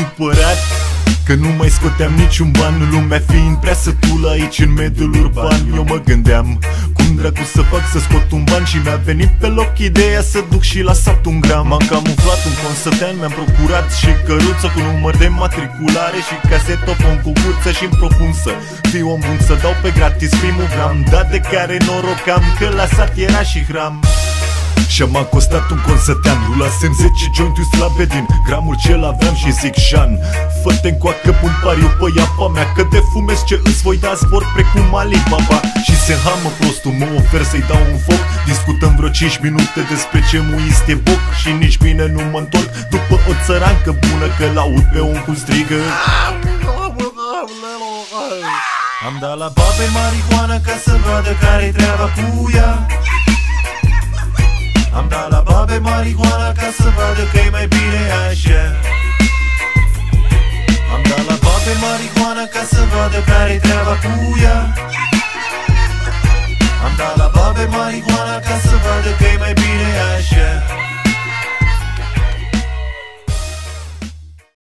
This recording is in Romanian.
supărat că nu mai scoteam niciun ban, lumea fiind prea sătulă aici în mediul urban. Eu mă gândeam cum dracu să fac să scot un ban și mi-a venit pe loc ideea să duc și la sat un gram. M-am camuflat un consătean, mi-am procurat și căruță cu număr de matriculare și casetofon cu gurță și-mi propun să fiu om bun, să dau pe gratis primul gram. Dat de care noroc am că la sat era și hram. Și m-a costat un consătean, rulasem 10 jointuri slabe din gramul ce-l aveam și zic Șan, fă-te-n coacă, pun pariu pe iapa mea că de fumez ce îți voi da sport precum Ali Baba. Și se hamă prostul, mă ofer să-i dau un foc. Discutăm vreo 5 minute despre ce muist e boc și nici bine nu mă întorc după o țărancă bună că l-aud pe un cum strigă. Am dat la babe marihuana ca să vadă care-i treaba cu ea. Am dat la babe marihuana ca să vadă că-i mai bine așa. Am dat la babe marihuana ca să vadă care-i treaba cu ea. Am dat la babe marihuana ca să vadă că-i mai bine așa.